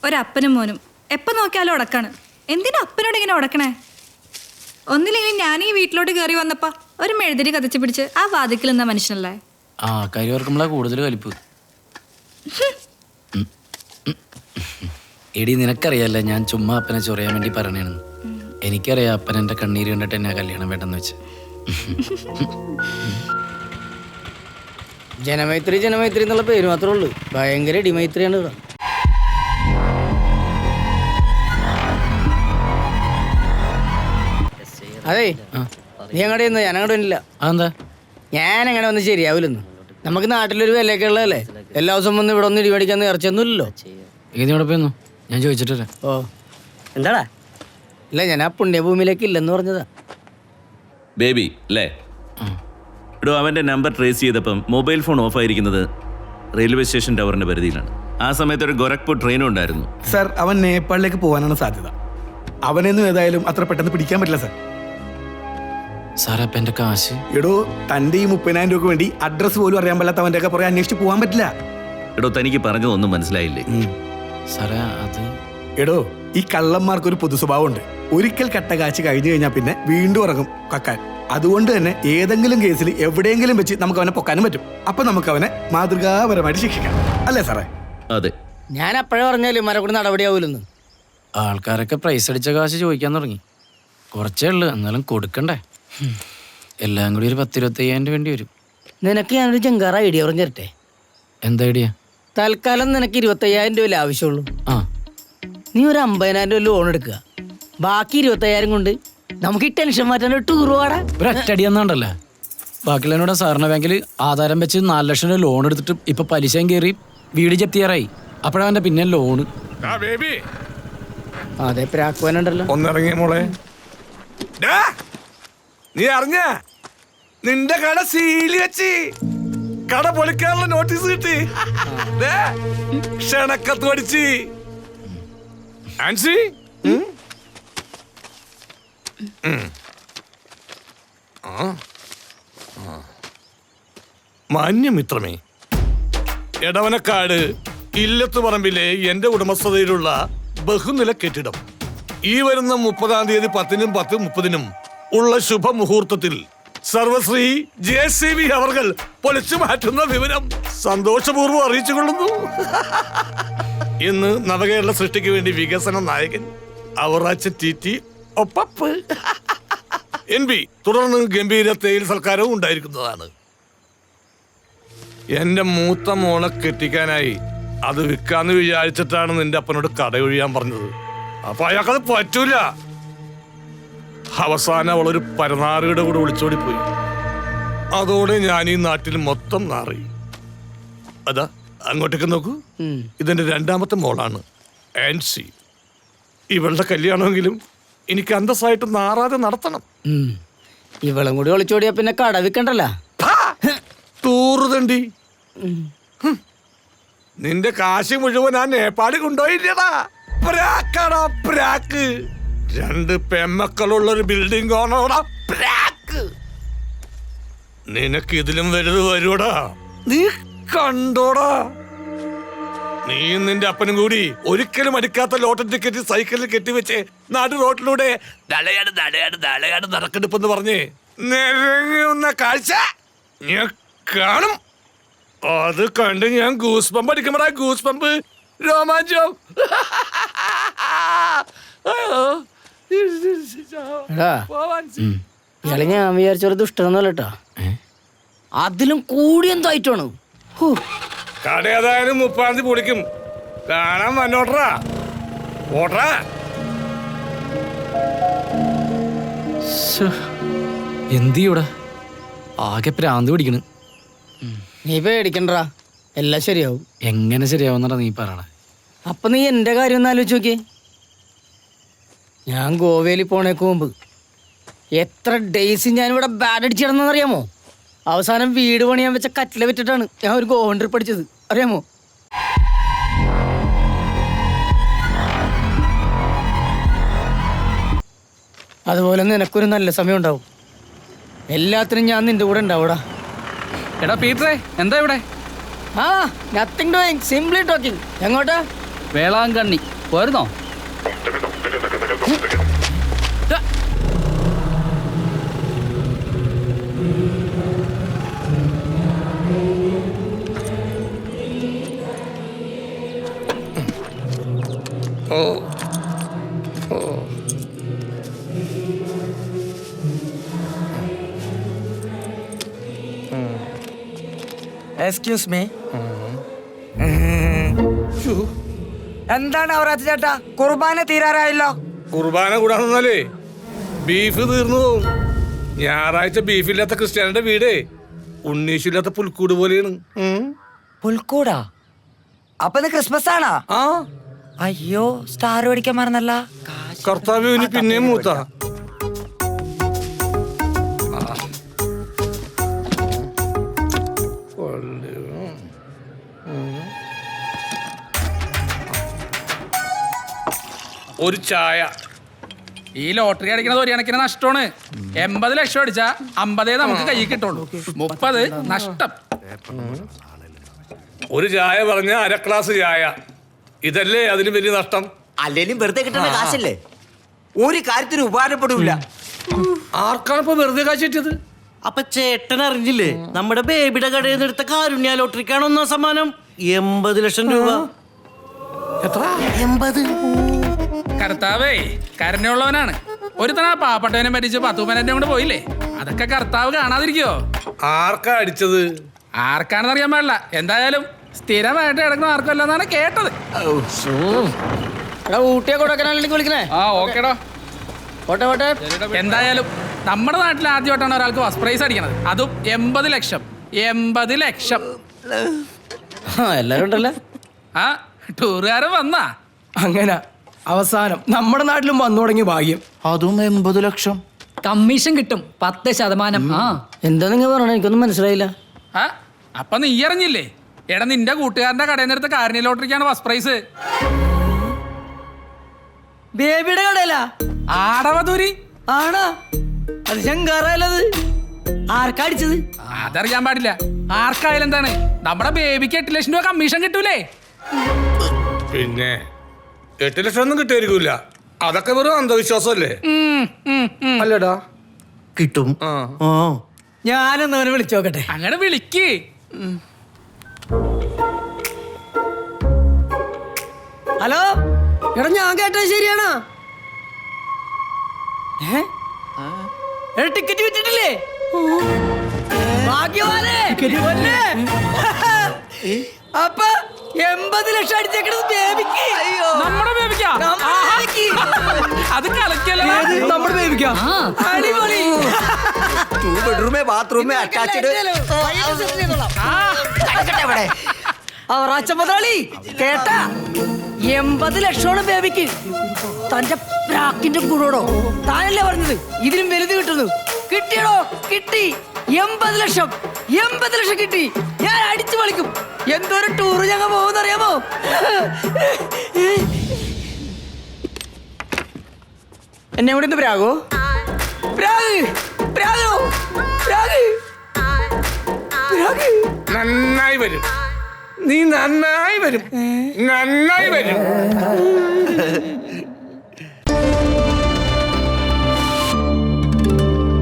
ഒരപ്പനും മോനും എപ്പം നോക്കിയാലും ഉടക്കാണ്. എന്തിനാ അപ്പനോട് ഇങ്ങനെ ഉടക്കണേ? ഒന്നില്ലെങ്കിൽ ഞാൻ ഈ വീട്ടിലോട്ട് കയറി വന്നപ്പോ ഒരു മെഴുതിരി കത്തിച്ച് പിടിച്ച് ആ വാതിക്കൽ നിന്ന മനുഷ്യനല്ലേ. ആ കരി ഓർക്കുമ്പോഴാ കൂടുതൽ കലിപ്പ്. എടി നിനക്കറിയാല്ല ഞാൻ ചുമ്മാ അപ്പനെ ചൊറിയാൻ വേണ്ടി പറയണേന്ന്. എനിക്കറിയാം അപ്പൻ എൻ്റെ കണ്ണീര് കണ്ടിട്ട് എന്നെ കല്യാണം വേണ്ടെന്ന് വെച്ച്. ജനമൈത്രി ജനമൈത്രി എന്നുള്ള പേര് മാത്രമേ ഉള്ളൂ. ഭയങ്കര ഇടിമൈത്രിയാണ് ഇവിടെ. അതെ നീ അങ്ങോട്ട് ചെന്ന് ഞാൻ അങ്ങോട്ട് വന്നില്ല. അതെന്താ? ഞാൻ അങ്ങനെ വന്ന് ശരിയാവില്ലെന്ന്. നമുക്ക് നാട്ടിലൊരു വിലയൊക്കെ ഉള്ളതല്ലേ. എല്ലാ ദിവസവും വന്ന് ഇവിടെ ഒന്ന് ഇടിമേടിക്കാൻ ഇറച്ചൊന്നുമില്ലല്ലോ. നീ ഇവിടെ പോയെന്നു ഞാൻ ചോദിച്ചിട്ടില്ല. ഓ എന്താടാ? ഇല്ല ഞാൻ ആ പുണ്യഭൂമിയിലേക്ക് ഇല്ലെന്ന് പറഞ്ഞതാ. ബേബി അല്ലേ? ഇടോ അവൻ്റെ നമ്പർ ട്രേസ് ചെയ്തപ്പം മൊബൈൽ ഫോൺ ഓഫ് ആയിരിക്കുന്നത് റെയിൽവേ സ്റ്റേഷൻ ടവറിൻ്റെ പരിധിയിലാണ്. ആ സമയത്ത് ഒരു ഗോരഖ്പൂർ ട്രെയിനും ഉണ്ടായിരുന്നു. സർ അവൻ നേപ്പാളിലേക്ക് പോകാനാണ് സാധ്യത. അവനൊന്നും ഏതായാലും അത്ര പെട്ടെന്ന് പിടിക്കാൻ പറ്റില്ല സർ. സാറേ അപ്പം എൻ്റെ കാശ്? എടോ തൻ്റെ ഈ 30,000 രൂപയ്ക്ക് വേണ്ടി അഡ്രസ് പോലും അറിയാൻ പാടില്ലാത്തവൻ്റെ ഒക്കെ പുറകെ അന്വേഷിച്ച് പോകാൻ പറ്റില്ല. എടോ തനിക്ക് പറഞ്ഞതൊന്നും മനസ്സിലായില്ലേ? സാറേ അത് എടോ ഈ കള്ളന്മാർക്ക് ഒരു പൊതു സ്വഭാവമുണ്ട്. ഒരിക്കൽ കട്ട കാശ് കഴിഞ്ഞു കഴിഞ്ഞാൽ പിന്നെ വീണ്ടും ഇറങ്ങും കക്കാൻ. അതുകൊണ്ട് തന്നെ ഏതെങ്കിലും കേസിൽ എവിടെയെങ്കിലും വെച്ച് നമുക്ക് അവനെ പൊക്കാനും പറ്റും. അപ്പൊ നമുക്ക് അവനെ മാതൃകാപരമായിട്ട് ശിക്ഷിക്കാം, അല്ലേ സാറേ? അതെ. ഞാൻ അപ്പോഴേ പറഞ്ഞാലും ഇമാരെ കൂടെ നടപടിയാവൂലെന്ന്. ആൾക്കാരൊക്കെ പ്രൈസ് അടിച്ച കാശ് ചോദിക്കാൻ തുടങ്ങി. കുറച്ചേ ഉള്ളു, എന്നാലും കൊടുക്കണ്ടേ. എല്ലാം കൂടി ഒരു 10-25,000 വേണ്ടി വരും. നിനക്ക് ഞാനൊരു ജങ്കാറ ഐഡിയ പറഞ്ഞു തരട്ടെ? എന്താ ഐഡിയ? തൽക്കാലം നിനക്ക് 25,000 രൂപ ആവശ്യമുള്ളൂ. ആ നീ ഒരു 50,000 രൂപ ലോൺ എടുക്കുക. ബാക്കി 25,000 കൊണ്ട് നമുക്ക് ഈ ടെൻഷൻ മാറ്റാൻ ഒരു ടൂർ പോടാ. ഒരൊറ്റടി എന്നാണ്ടല്ലേ. ബാക്കിയുള്ളതിനോട് സഹകരണ ബാങ്കിൽ ആധാരം വെച്ച് 4 ലക്ഷം രൂപ ലോൺ എടുത്തിട്ട് ഇപ്പൊ പലിശയും കയറി വീട് ജപ്തിയാറായി. അപ്പോഴവന്റെ പിന്നെ ലോണ്. അതെ പ്രാക്കുവാനുണ്ടല്ലോ. ഒന്നിറങ്ങിയ മോളെ, നീ അറിഞ്ഞ നിന്റെ കട സീലി വെച്ച് കട പൊളിക്കാനുള്ള നോട്ടീസ് കിട്ടി. ക്ഷണക്കത്ത് പഠിച്ച് ആൻസി മാന്യമിത്രമേ, എടവനക്കാട് ഇല്ലത്തുപറമ്പിലെ എന്റെ ഉടമസ്ഥതയിലുള്ള ബഹുനില കെട്ടിടം ഈ വരുന്ന 30-ാം തീയതി 10-നും 10:30-നും ഉള്ള ശുഭമുഹൂർത്തത്തിൽ സർവശ്രീ JCB അവർ പൊളിച്ചു മാറ്റുന്ന വിവരം സന്തോഷപൂർവ്വം അറിയിച്ചുകൊള്ളുന്നു. ഇന്ന് നവകേരള സൃഷ്ടിക്ക് വേണ്ടി വികസന നായകൻ അവറാച്ച TT ഒപ്പപ്പ് NB തുടർന്ന് ഗംഭീര തേയിൽ സൽക്കാരവും ഉണ്ടായിരിക്കുന്നതാണ്. എന്റെ മൂത്ത മോളെ കെട്ടിക്കാനായി അത് വിൽക്കാന്ന് വിചാരിച്ചിട്ടാണ് നിന്റെ അപ്പനോട് കടയൊഴിയാൻ പറഞ്ഞത്. അപ്പൊ അയാൾക്കത് പറ്റൂല. അവസാനം അവളൊരു പരനാറിയുടെ കൂടെ ഒളിച്ചോടി പോയി. അതോടെ ഞാൻ ഈ നാട്ടിൽ മൊത്തം നാറി. അതാ അങ്ങോട്ടേക്ക് നോക്കൂ, ഇതെന്റെ 2ാമത്തെ മോളാണ് ആൻസി. ഇവളുടെ കല്യാണമെങ്കിലും എനിക്ക് അന്തസ്സായിട്ട് നാറാതെ നടത്തണം. ഇവളും കൂടി ഒളിച്ചോടിയാ പിന്നെ കട വിൽക്കണ്ടല്ലോ. തൂറുതണ്ടി, നിന്റെ കാശ് മുഴുവൻ ആ നേപ്പാളിൽ കൊണ്ടുപോയില്ലടാ. പ്രാക്കാടാ പ്രാക്ക്. 2 പെമ്മക്കളുള്ള ഒരു ബിൽഡിംഗ് ഓണോടാ പ്രാക്ക്. നിനക്ക് ഇതിലും വലുത് വരുവടാ, നീ കണ്ടോടാ. നീ നിന്റെ അപ്പനും കൂടി ഒരിക്കലും അടിക്കാത്ത ലോട്ടറി ടിക്കറ്റ് സൈക്കിളിൽ കെട്ടിവെച്ച് നാട്ടു റോട്ടിലൂടെ ദളയാട് നടക്കെടുപ്പെന്ന് പറഞ്ഞ് നിരങ്ങുന്ന കാഴ്ച ഞാൻ കാണും. അത് കണ്ട് ഞാൻ ഗൂസ് പമ്പ് അടിക്കുമ്പോഴാ, ഗൂസ് പമ്പ് രോമാഞ്ചം. ഇയാളെ ഞാൻ വിചാരിച്ചൊരു ദുഷ്ടനൊന്നുമല്ലട്ടോ, അതിലും കൂടി എന്തായിട്ടാണ്. കട ഏതായാലും 30-ാം തീയതി പൊളിക്കും. കാണാൻ വന്നോട്ടറാ ഓട്ടറാ. എന്തിയൂടെ ആകെ പ്രാന്ത് പിടിക്കണ്. നീ പേടിക്കണ്ടാ, എല്ലാം ശരിയാവും. എങ്ങനെ ശരിയാവുന്നടാ നീ പറയണേ? അപ്പൊ നീ എന്റെ കാര്യം ഒന്ന് ആലോചിച്ച് നോക്കിയേ. ഞാൻ ഗോവയിൽ പോണേക്ക് മുമ്പ് എത്ര ഡേയ്സ് ഞാനിവിടെ ബാഡ് അടിച്ച് കിടന്നറിയാമോ? അവസാനം വീട് പണിയാൻ വെച്ച കറ്റില വിറ്റിട്ടാണ് ഞാൻ ഒരു ഗോവൻ ട്രിപ്പ് അടിച്ചത്, അറിയാമോ? അതുപോലെ നിനക്കൊരു നല്ല സമയം ഉണ്ടാവും. എല്ലാത്തിനും ഞാൻ നിന്റെ കൂടെ ഉണ്ടാവൂടാ. എടാ പീറ്ററേ, എന്താ ഇവിടെ? ആ നത്തിങ് ഡൂയിങ്, സിംപ്ലി ടോക്കിംഗ്. എങ്ങോട്ടാ? വേളാങ്കണ്ണി പോരുന്നോ? Excuse me. എന്താണ് അവറാച്ച ചേട്ടാ, കുർബാന തീരാറായല്ലോ. കുർബാന കൂടാന്നാലേ ബീഫ് തീർന്നു പോവും. ഞായറാഴ്ച ബീഫില്ലാത്ത ക്രിസ്ത്യാനിയുടെ വീടേ ഉണ്ണീശില്ലാത്ത പുൽക്കൂട് പോലെയാണ്. പുൽക്കൂടാ? അപ്പൊ ഇത് ക്രിസ്മസ് ആണാ? ആ അയ്യോ, സ്റ്റാർ മേടിക്കാൻ മറന്നല്ല. കർത്താവ് ഇനി പിന്നെയും മൂത്ത. ഒരു ചായ. ഈ ലോട്ടറി അടിക്കണത് ഒരു കണക്കിന് നഷ്ടമാണ്. 80 ലക്ഷം അടിച്ചാ 50 നമുക്ക് കൈ കിട്ടുള്ളൂ. 30 നഷ്ടം. ഒരു ചായ പറഞ്ഞ അര ഗ്ലാസ് ചായ. ഇതല്ലേ അതിന് വലിയ നഷ്ടം. അല്ലേലും വെറുതെ കിട്ടുന്ന കാശല്ലേ, ഒരു കാര്യത്തിന് ഉപകാരപ്പെടില്ല. ആർക്കാണ് ഇപ്പൊ വെറുതെ കാശ് കിട്ടിയത്? അപ്പൊ ചേട്ടൻ അറിഞ്ഞില്ലേ, നമ്മുടെ ബേബിയുടെ കടയിൽ നിന്ന് എടുത്ത കാരുണ്യ ലോട്ടറിക്കാണ് ഒന്നാം സമ്മാനം. 80 ലക്ഷം രൂപ. എത്ര? 80. കർത്താവേ കരുണയുള്ളവനാണ്. ഒരുത്തന പാവപ്പെട്ടവനെ മരിച്ച് 10 പതിനെന്നെ കൊണ്ട് പോയില്ലേ, അതൊക്കെ കർത്താവ് കാണാതിരിക്കോ? ആർക്കാ അടിച്ചത്? ആർക്കാണെന്ന് അറിയാൻ പാടില്ല. എന്തായാലും സ്ഥിരമായിട്ട് കിടക്കുന്ന ആർക്കും അല്ലെന്നാണ് കേട്ടത്. എടാ ഊട്ടിയെ കൊടക്കനാലിലേക്ക് വിളിക്കണേ. ആ ഓക്കേടോ. പോട്ടെ പോട്ടെ. എന്തായാലും നമ്മുടെ നാട്ടിൽ ആദ്യമായിട്ടാണ് ഒരാൾക്ക് ഫസ്റ്റ് പ്രൈസ് അടിക്കണത്, അതും 80 ലക്ഷം. 80 ലക്ഷം. എല്ലാരും ഉണ്ടല്ലേ? ആ ടൂറുകാരൻ വന്നാ അങ്ങനെ അവസാനം നമ്മുടെ നാട്ടിലും വന്നു തുടങ്ങിയ ഭാഗ്യം. അതും 80 ലക്ഷം. കമ്മീഷൻ കിട്ടും 10%. ആ എന്താ നിങ്ങൾ പറയണേ, എനിക്കൊന്നും മനസ്സിലായില്ല. ആ അപ്പൊ നീ അറിഞ്ഞില്ലേ? എടാ നിന്റെ കൂട്ടുകാരന്റെ കടയിൽ നിന്ന് എടുത്ത കാരുണ്യ ലോട്ടറിക്കാണ് ഫസ്റ്റ് പ്രൈസ്. ബേബിയുടെ കടയിലാ? ആടവധൂരി ആണോ? അത് ശങ്കാറല്ലത്. ആർക്കാ അടിച്ചത്? അതറിയാൻ പാടില്ല. ആർക്കായാലും എന്താണ്, നമ്മുടെ ബേബിക്ക് 8 ലക്ഷം രൂപ കമ്മീഷൻ കിട്ടൂലേ? പിന്നെ 8 ലക്ഷം ഒന്നും കിട്ടിയായിരിക്കൂല. അതൊക്കെ വെറും അന്ധവിശ്വാസമല്ലേ? അല്ലടാ കിട്ടും. ആ ഞാനൊന്ന് അവനെ വിളിച്ചു നോക്കട്ടെ. അങ്ങനെ വിളിക്ക്. ഹലോ എടാ, ഞാൻ കേട്ടത് ശരിയാണോ? ടിക്കറ്റ് വിറ്റിട്ടില്ലേ? ഭാഗ്യവാനേ. പൊന്നേ. അപ്പൊ 80 ലക്ഷം അടിച്ചേക്കണത് ബേബിക്ക്. നമ്മുടെ ബേബിക്കാ? അത് കലക്കല്ലേ? നമ്മുടെ ബേബിക്കാ? അടിപൊളി. 2 ബെഡ്റൂമേ ബാത്റൂമേ അറ്റാച്ച്ഡ്. അവറാച്ച മുതലാളി കേട്ടാ, 80 ലക്ഷമാണ് ബേബിക്ക്. തന്റെ പ്രാക്കിന്റെ ഗുണോടോ, താനല്ലേ പറഞ്ഞത് ഇതിനും വലുത് കിട്ടുന്നു. കിട്ടിയടോ, കിട്ടി. 80 ലക്ഷം. 80 ലക്ഷം കിട്ടി. ഞാൻ അടിച്ചു പൊളിക്കും. എന്തൊരു ടൂറ് ഞങ്ങൾ പോകുന്നറിയാമോ? എന്നെ ഇവിടെ നിന്ന് പ്രാഗോ? പ്രാഗ് പ്രാഗോ പ്രാഗ് പ്രാഗ്. നന്നായി വരും. നീ നന്നായി വരും. നന്നായി വരും.